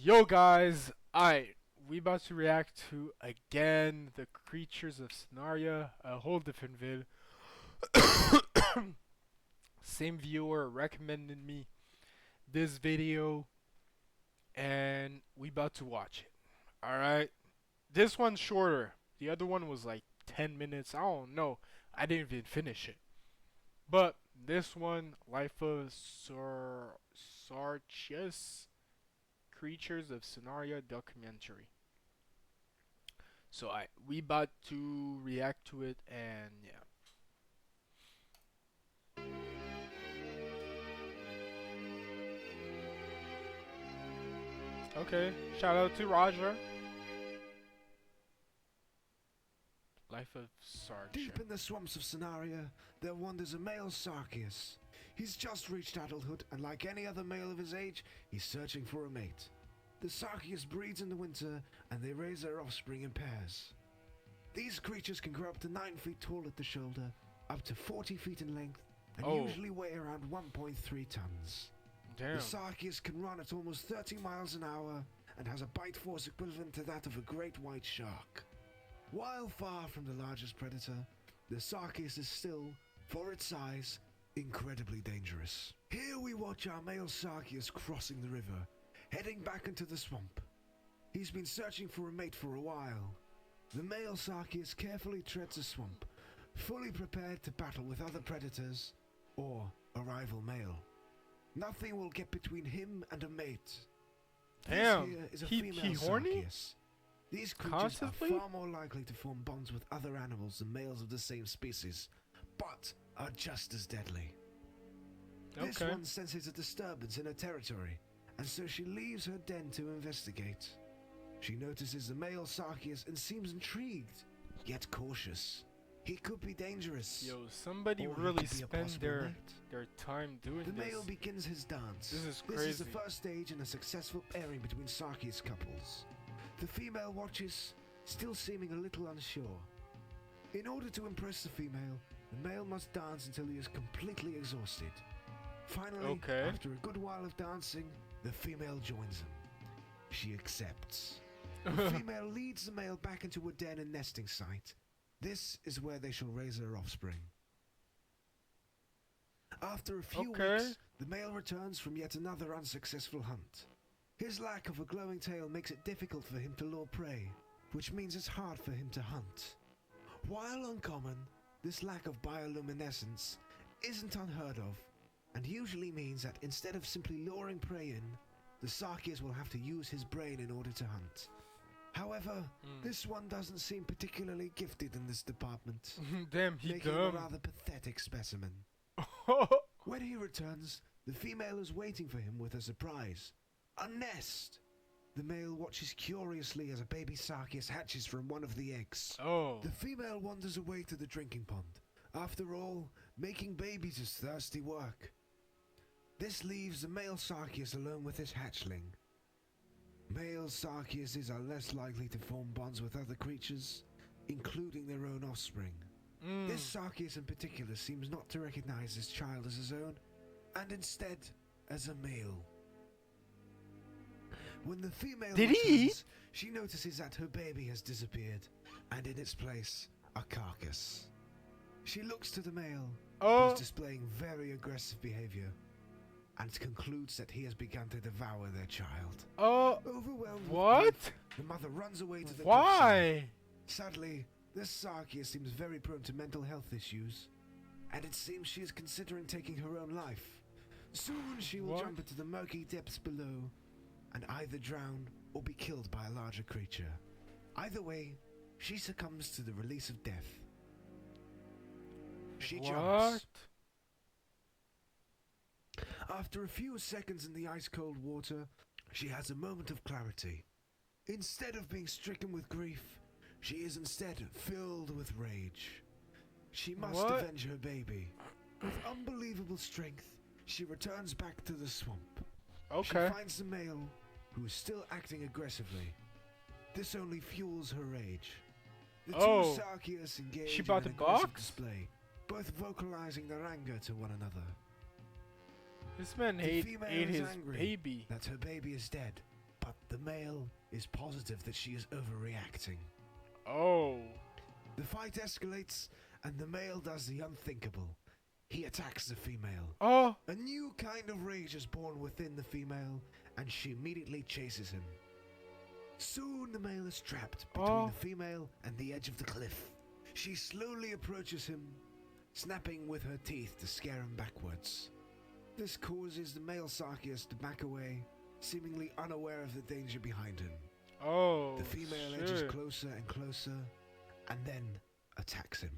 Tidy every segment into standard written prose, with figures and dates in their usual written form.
Yo guys, we about to react to again the creatures of Sonaria, a whole different vid. Same viewer recommended me this video and we about to watch it. Alright. This one's shorter. The other one was like 10 minutes. I don't know. I didn't even finish it. But this one, Life of Sarchius Creatures of Sonaria documentary. So we about to react to it and yeah. Okay, shout out to Roger. Life of Deep Sarcher. in the swamps of Sonaria, there wanders a male Sarkius. He's just reached adulthood, and like any other male of his age, he's searching for a mate. The Sarkius breeds in the winter, and they raise their offspring in pairs. These creatures can grow up to 9 feet tall at the shoulder, up to 40 feet in length, and usually weigh around 1.3 tons. Damn. The Sarkius can run at almost 30 miles an hour, and has a bite force equivalent to that of a great white shark. While far from the largest predator, the Sarkius is still, for its size, incredibly dangerous. Here we watch our male Sarkius crossing the river, heading back into the swamp. He's been searching for a mate for a while. The male Sarkius carefully treads the swamp, fully prepared to battle with other predators or a rival male. Nothing will get between him and a mate. Damn. This here is a He female horny? Sarkius. These creatures Constantly? are far more likely to form bonds with other animals than males of the same species, but are just as deadly. This Okay. one senses a disturbance in her territory, and so she leaves her den to investigate. She notices the male Sarkius and seems intrigued, yet cautious. He could be dangerous. Yo, somebody or he really could be a spend possible their mate. time doing The this. male begins his dance. This is This is the crazy. first stage in a successful pairing between Sarkius couples. The female watches, still seeming a little unsure. In order to impress the female, the male must dance until he is completely exhausted. Finally, Okay. after a good while of dancing, the female joins him. She accepts. The female leads the male back into a den and nesting site. This is where they shall raise their offspring. After a few weeks, the male returns from yet another unsuccessful hunt. His lack of a glowing tail makes it difficult for him to lure prey, which means it's hard for him to hunt. While uncommon, this lack of bioluminescence isn't unheard of, and usually means that instead of simply luring prey in, the Sarkius will have to use his brain in order to hunt. However, this one doesn't seem particularly gifted in this department, Damn, he making him a dumb. rather pathetic specimen. When he returns, the female is waiting for him with a surprise. A nest! The male watches curiously as a baby Sarkius hatches from one of the eggs. Oh. The female wanders away to the drinking pond. After all, making babies is thirsty work. This leaves the male Sarkius alone with his hatchling. Male Sarkiuses are less likely to form bonds with other creatures, including their own offspring. This Sarkius in particular seems not to recognize his child as his own, and instead as a male. When the female Did he returns, she notices that her baby has disappeared, and in its place, a carcass. She looks to the male, who's displaying very aggressive behavior, and concludes that he has begun to devour their child. Overwhelmed What? with grief, the mother runs away to the cliffside. Why? Sadly, this Sarkius seems very prone to mental health issues, and it seems she is considering taking her own life. Soon she will jump into the murky depths below, and either drown or be killed by a larger creature. Either way, she succumbs to the release of death. She jumps. After a few seconds in the ice-cold water, she has a moment of clarity. Instead of being stricken with grief, she is instead filled with rage. She must avenge her baby. With unbelievable strength, she returns back to the swamp. She finds the male, who is still acting aggressively. This only fuels her rage. The two Sarkius engage in an aggressive display, both vocalizing their anger to one another. This man ate his baby. That her baby is dead, but the male is positive that she is overreacting. Oh. The fight escalates, and the male does the unthinkable. He attacks the female. Oh. A new kind of rage is born within the female, and she immediately chases him. Soon the male is trapped between the female and the edge of the cliff. She slowly approaches him, snapping with her teeth to scare him backwards. This causes the male Sarkias to back away, seemingly unaware of the danger behind him. Oh. The female edges closer and closer, and then attacks him.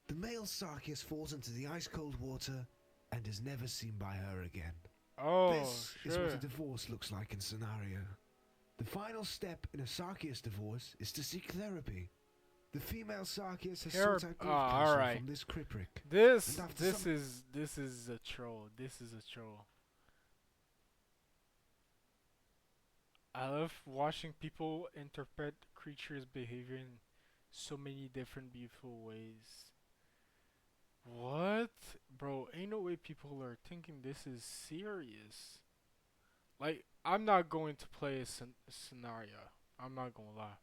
The male Sarkias falls into the ice-cold water and is never seen by her again. Oh. This is what a divorce looks like in Sonaria. The final step in a Sarkias divorce is to seek therapy. The female Sarkias has sought out grief counsel from this Kriprick. This is a troll. This is a troll. I love watching people interpret creatures' behavior in so many different beautiful ways. What? Bro, ain't no way people are thinking this is serious. Like, I'm not going to play a scenario. I'm not gonna lie.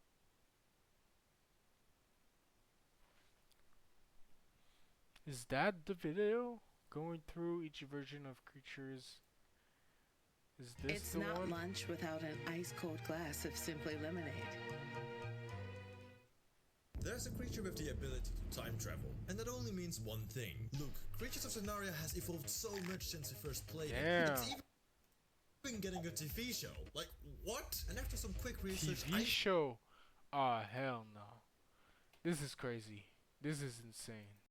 Is that the video? Going through each version of creatures. Is this it's the one? It's not lunch without an ice-cold glass of Simply Lemonade. There's a creature with the ability to time travel, and that only means one thing. Look, Creatures of Sonaria has evolved so much since we first played it. It's even getting a TV show. Like, what? And after some quick research, TV show? Ah, hell no. This is crazy. This is insane.